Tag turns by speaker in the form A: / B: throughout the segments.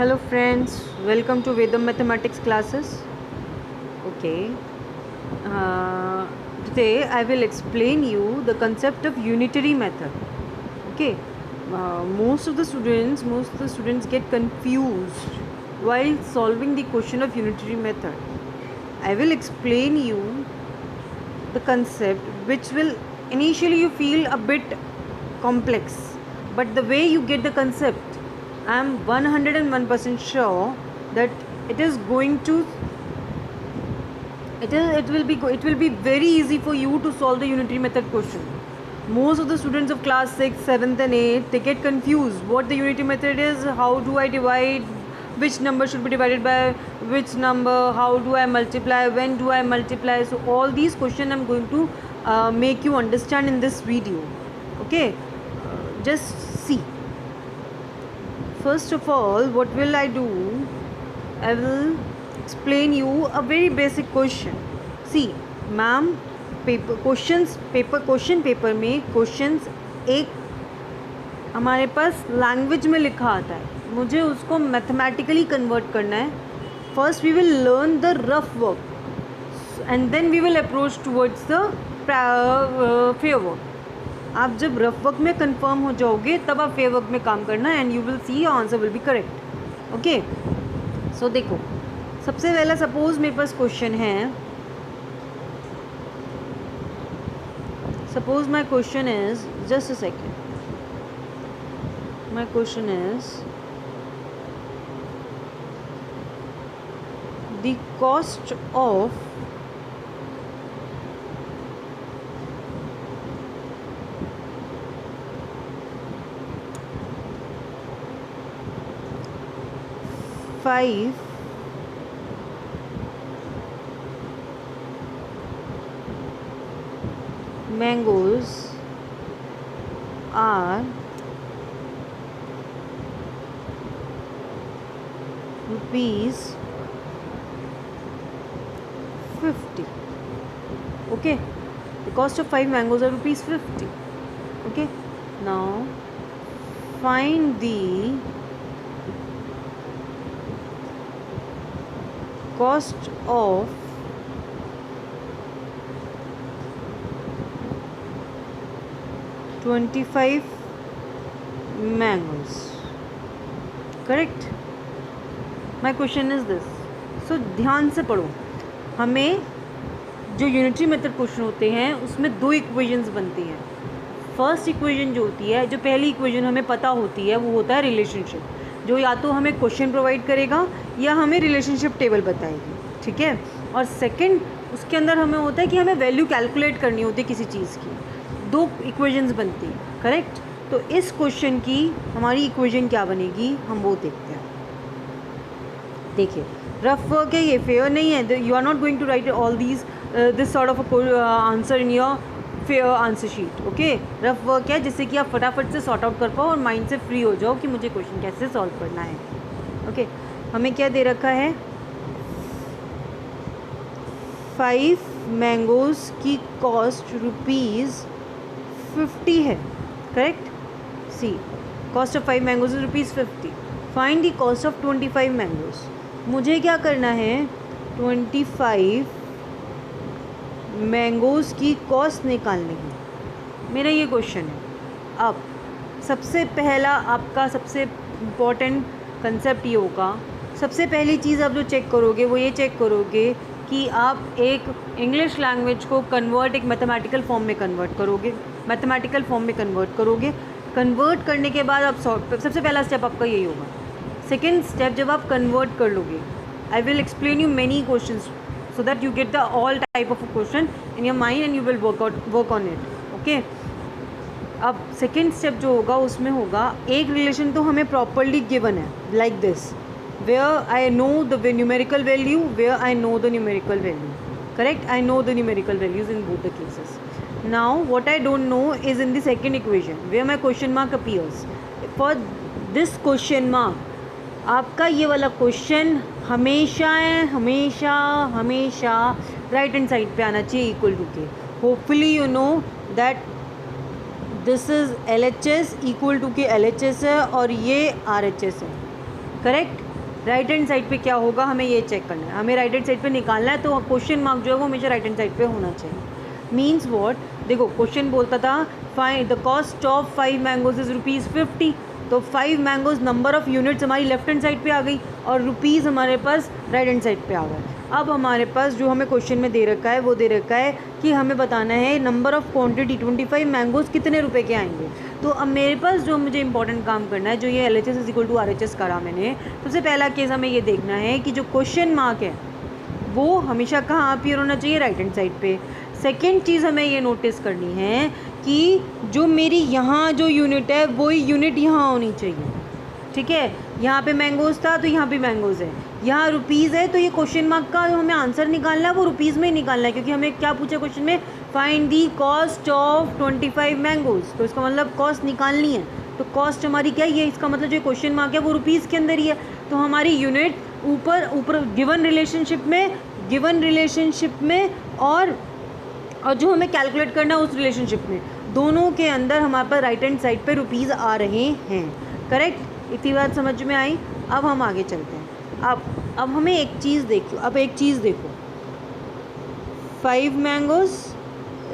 A: Hello friends, welcome to Vedam Mathematics classes. Okay, today I will explain you the concept of unitary method. Okay, most of the students get confused while solving the question of unitary method. I will explain you the concept which will initially you feel a bit complex, but the way you get the concept, I am 101% sure that it is going to it will be very easy for you to solve the unitary method question. Most of the students of class 6, 7th and 8th, they get confused what the unitary method is, how do I divide, which number should be divided by which number, how do I multiply, when do I multiply. So all these questions I'm going to make you understand in this video. Okay, just see. First of all, what will I do? I will explain you a very basic question. See, ma'am, question paper में questions एक हमारे पास language में लिखा आता है, मुझे उसको mathematically convert करना है. First we will learn the rough work and then we will approach towards the fair work. आप जब रफ वर्क में कंफर्म हो जाओगे तब आप फेयर वर्क में काम करना and you will see your answer will be correct. Okay, so देखो, सबसे पहला सपोज मेरे पास क्वेश्चन है. Suppose my question is, just a second, my question is the cost of five mangoes are rupees 50. Okay, the cost of 5 mangoes are rupees 50. Okay, now find the cost of 25 mangoes. Correct. My question is this. So ध्यान से पढ़ो. हमें जो unitary method question होते हैं उसमें दो equations बनती हैं. फर्स्ट इक्वेशन जो होती है, जो पहली इक्वेशन हमें पता होती है, वो होता है रिलेशनशिप, जो या तो हमें क्वेश्चन प्रोवाइड करेगा या हमें रिलेशनशिप टेबल बताएगी. ठीक है. और सेकंड, उसके अंदर हमें होता है कि हमें वैल्यू कैलकुलेट करनी होती है किसी चीज़ की. दो इक्वेशंस बनती हैं. करेक्ट. तो इस क्वेश्चन की हमारी इक्वेशन क्या बनेगी, हम वो देखते हैं. देखिए, रफ वर्क है, ये फेयर नहीं है. You are not going to write all this sort of answer in your fair answer sheet. Okay, rough work है जिससे कि आप फटाफट से सॉर्ट आउट कर पाओ और माइंड से फ्री हो जाओ कि मुझे क्वेश्चन कैसे सॉल्व करना है. ओके, हमें क्या दे रखा है, 5 मैंगोज़ की कॉस्ट रुपीज़ 50 है. Correct. See, cost of 5 mangoes rupees 50. Find the cost of 25 mangoes. मुझे क्या करना है, 25 मैंगोज़ की कॉस्ट निकालनी है. मेरा ये क्वेश्चन है. अब सबसे पहला आपका सबसे इम्पॉर्टेंट कंसेप्ट ये होगा, सबसे पहली चीज़ आप जो चेक करोगे वो ये चेक करोगे कि आप एक इंग्लिश लैंग्वेज को कन्वर्ट एक मैथमेटिकल फॉर्म में कन्वर्ट करोगे. कन्वर्ट करने के बाद आप सबसे पहला स्टेप आपका यही होगा. सेकेंड स्टेप, जब आप कन्वर्ट कर लोगे, I will explain you many questions so that you get the all type of question in your mind and you will work on it. Okay. अब सेकेंड स्टेप जो होगा उसमें होगा, एक रिलेशन तो हमें प्रॉपरली गिवन है like this, where I know the numerical value, where I know the numerical value. Correct. I know the numerical values in both the cases. Now what I don't know is in the second equation where my question mark appears. For this question mark, आपका ये वाला question हमेशा right hand side पे आना चाहिए equal to के. Hopefully you know that this is LHS equal to के LHS है और ये RHS है. करेक्ट। राइट हैंड साइड पे क्या होगा, हमें ये चेक करना है, हमें राइट हैंड साइड पे निकालना है, तो क्वेश्चन मार्क जो है वो हमेशा राइट हैंड साइड पे होना चाहिए। मीन्स वॉट, देखो क्वेश्चन बोलता था find the cost of 5 mangoes is ₹50, तो 5 मैंगोज नंबर ऑफ़ यूनिट्स हमारी लेफ्ट हैंड साइड पे आ गई और रुपीज़ हमारे पास राइट हैंड साइड पे आ गए। अब हमारे पास जो हमें क्वेश्चन में दे रखा है वो दे रखा है कि हमें बताना है नंबर ऑफ़ क्वांटिटी 25 मैंगोज कितने रुपए के आएंगे। तो अब मेरे पास जो मुझे इंपॉर्टेंट काम करना है, जो ये LHS = RHS करा मैंने, सबसे पहला केस हमें ये देखना है कि जो क्वेश्चन मार्क है वो हमेशा कहाँ अपीयर होना चाहिए, राइट हैंड साइड पे। सेकेंड चीज़ हमें ये नोटिस करनी है कि जो मेरी यहाँ जो यूनिट है वही यूनिट यहाँ होनी चाहिए, ठीक है। यहाँ पे मैंगोज़ था तो यहाँ भी मैंगोज़ है, यहाँ रुपीज़ है, तो ये क्वेश्चन मार्क का जो हमें आंसर निकालना है वो रुपीज़ में ही निकालना है, क्योंकि हमें क्या पूछा क्वेश्चन में, find the cost of 25 mangoes, तो इसका मतलब कॉस्ट निकालनी है। तो कॉस्ट हमारी क्या है, ये इसका मतलब जो क्वेश्चन मार्क है वो रुपीज़ के अंदर ही है, तो हमारी यूनिट ऊपर गिवन रिलेशनशिप में और जो हमें कैलकुलेट करना है उस रिलेशनशिप में, दोनों के अंदर हमारे पास राइट हैंड साइड पे रुपीज़ आ रहे हैं, करेक्ट। इतनी बात समझ में आई। अब हम आगे चलते हैं। अब हमें एक चीज़ देखो, 5 mangoes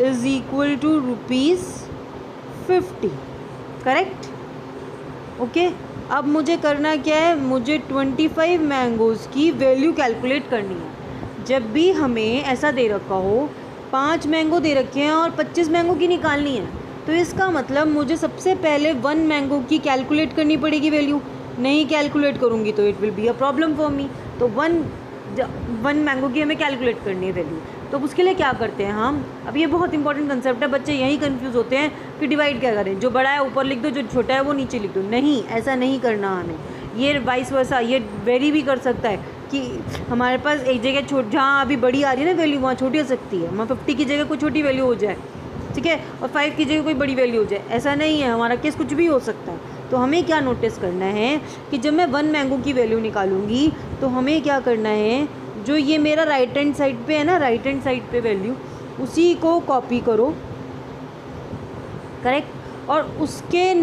A: is equal to ₹50, correct, okay. अब मुझे करना क्या है, मुझे 25 मैंगोज़ की वैल्यू कैलकुलेट करनी है। जब भी हमें ऐसा दे रखा हो 5 मैंगो दे रखे हैं और 25 मैंगो की निकालनी है, तो इसका मतलब मुझे सबसे पहले 1 मैंगो की कैलकुलेट करनी पड़ेगी वैल्यू। नहीं कैलकुलेट करूँगी तो it will be a problem for me. तो वन मैंगो की हमें कैलकुलेट करनी है वैल्यू। तो उसके लिए क्या करते हैं हम, अब ये बहुत इंपॉर्टेंट कंसेप्ट है, बच्चे यही कंफ्यूज होते हैं कि डिवाइड क्या करें, जो बड़ा है ऊपर लिख दो, जो छोटा है वो नीचे लिख दो। नहीं, ऐसा नहीं करना हमें, ये वाइस वर्सा, ये वेरी भी कर सकता है कि हमारे पास एक जगह जहाँ अभी बड़ी आ रही है ना वैल्यू, वहाँ छोटी हो सकती है, वहाँ 50 की जगह कोई छोटी वैल्यू हो जाए, ठीक है, और 5 की जगह कोई बड़ी वैल्यू हो जाए। ऐसा नहीं है, हमारा केस कुछ भी हो सकता है। तो हमें क्या नोटिस करना है कि जब मैं 1 मैंगो की वैल्यू निकालूंगी तो हमें क्या करना है, जो ये मेरा राइट हैंड साइड पे है ना, राइट हैंड साइड पे वैल्यू, उसी को कॉपी करो, करेक्ट, और उसके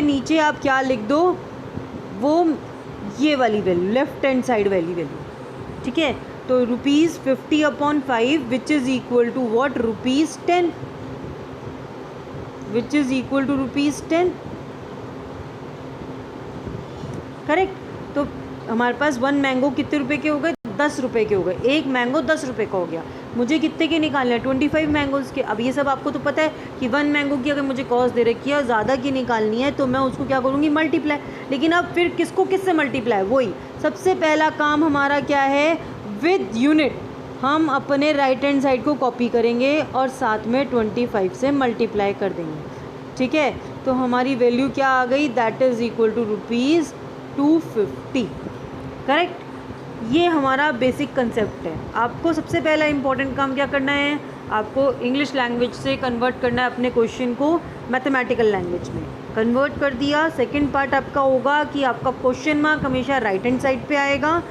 A: नीचे आप क्या लिख दो, वो ये वाली वैल्यू, लेफ्ट हैंड साइड वाली वैल्यू, ठीक है। तो ₹50/5 which is equal to what, ₹10, which is equal to ₹10, correct. तो हमारे पास 1 मैंगो कितने रुपए के हो गए, 10 रुपये के हो गए। एक मैंगो 10 रुपये का हो गया। मुझे कितने के निकालने हैं, 25 मैंगोज़ के। अब ये सब आपको तो पता है कि 1 मैंगो की अगर मुझे कॉस्ट दे रखी है और ज़्यादा की निकालनी है तो मैं उसको क्या करूँगी, मल्टीप्लाई। लेकिन अब फिर किससे मल्टीप्लाई, वही सबसे पहला काम हमारा क्या है, विद यूनिट हम अपने राइट हैंड साइड को कॉपी करेंगे और साथ में 25 से मल्टीप्लाई कर देंगे, ठीक है। तो हमारी वैल्यू क्या आ गई, that is equal to ₹250, correct. ये हमारा बेसिक कंसेप्ट है। आपको सबसे पहला इंपॉर्टेंट काम क्या करना है, आपको इंग्लिश लैंग्वेज से कन्वर्ट करना है अपने क्वेश्चन को मैथमेटिकल लैंग्वेज में। कन्वर्ट कर दिया, सेकंड पार्ट आपका होगा कि आपका क्वेश्चन मार्क हमेशा राइट हैंड साइड पे आएगा,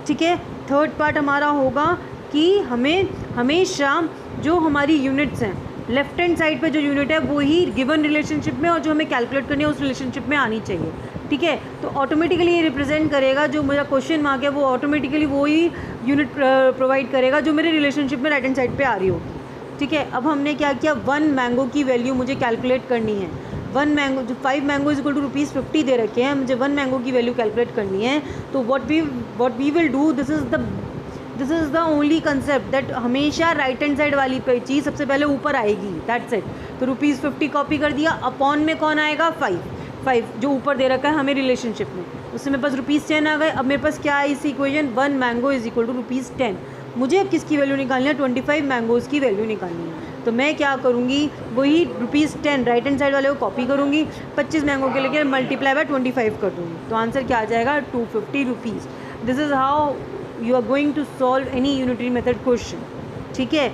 A: ठीक है। थर्ड पार्ट हमारा होगा कि हमें हमेशा जो हमारी यूनिट्स हैं, लेफ्ट हैंड साइड पे जो यूनिट है वो ही गिवन रिलेशनशिप में और जो हमें कैलकुलेट करनी है उस रिलेशनशिप में आनी चाहिए, ठीक है। तो ऑटोमेटिकली ये रिप्रेजेंट करेगा, जो मेरा क्वेश्चन मार्क है वो ऑटोमेटिकली वो ही यूनिट प्रोवाइड करेगा जो मेरे रिलेशनशिप में राइट हैंड साइड पे आ रही होगी, ठीक है। अब हमने क्या किया, 1 मैंगो की वैल्यू मुझे कैलकुलेट करनी है। 1 मैंगो, जो 5 मैंगो इज इक्वल टू ₹50 दे रखे हैं, मुझे 1 मैंगो की वैल्यू कैलकुलेट करनी है। तो what we will do, this is the only concept that हमेशा राइट हैंड साइड वाली पे चीज़ सबसे पहले ऊपर आएगी, दैट्स इट। तो ₹50 कॉपी कर दिया, अपॉन में कौन आएगा, 5 जो ऊपर दे रखा है हमें रिलेशनशिप में, उससे मेरे पास ₹10 आ गए। अब मेरे पास क्या है इस equation, 1 mango is equal to ₹10। मुझे अब किसकी वैल्यू निकालनी है, 25 मैंगोज़ की वैल्यू निकालनी है। तो मैं क्या करूँगी, वही ₹10 राइट हैंड साइड वाले को कॉपी करूँगी, 25 मैंगो के लेके मल्टीप्लाई बाय 25 कर दूँगी, तो आंसर क्या आ जाएगा, ₹250। This is how you are going to solve any unitary method question, ठीक है।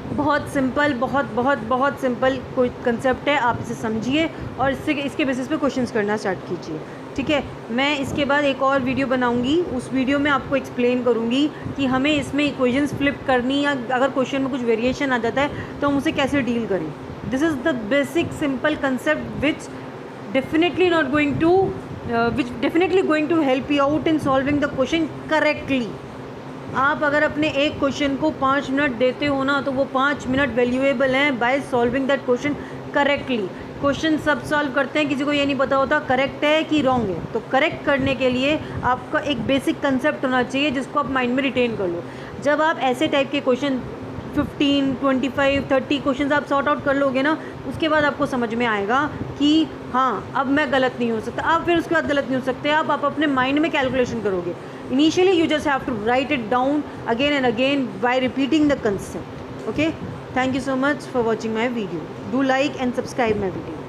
A: बहुत सिंपल, बहुत सिंपल कोई कंसेप्ट है, आप इसे समझिए और इसके बेसिस पे क्वेश्चंस करना स्टार्ट कीजिए, ठीक है। मैं इसके बाद एक और वीडियो बनाऊंगी, उस वीडियो में आपको एक्सप्लेन करूंगी कि हमें इसमें इक्वेशंस फ्लिप करनी, या अगर क्वेश्चन में कुछ वेरिएशन आ जाता है तो हम उसे कैसे डील करें। This is the basic simple concept which definitely not going to which definitely going to help you out in solving the question correctly. आप अगर अपने एक क्वेश्चन को 5 मिनट देते हो ना, तो वो 5 मिनट वैल्यूएबल हैं by solving that question correctly. Question सब सॉल्व करते हैं, किसी को ये नहीं पता होता करेक्ट है कि रॉन्ग है, तो करेक्ट करने के लिए आपका एक बेसिक कंसेप्ट होना चाहिए जिसको आप माइंड में रिटेन कर लो। जब आप ऐसे टाइप के क्वेश्चन 15, 25, 30 क्वेश्चन आप सॉर्ट आउट कर लोगे ना, उसके बाद आपको समझ में आएगा कि हाँ अब मैं गलत नहीं हो सकता। आप फिर उसके बाद गलत नहीं हो सकते, आप अपने माइंड में कैलकुलेशन करोगे। Initially you just have to write it down again and again by repeating the concept. Okay, thank you so much for watching my video. Do like and subscribe my video.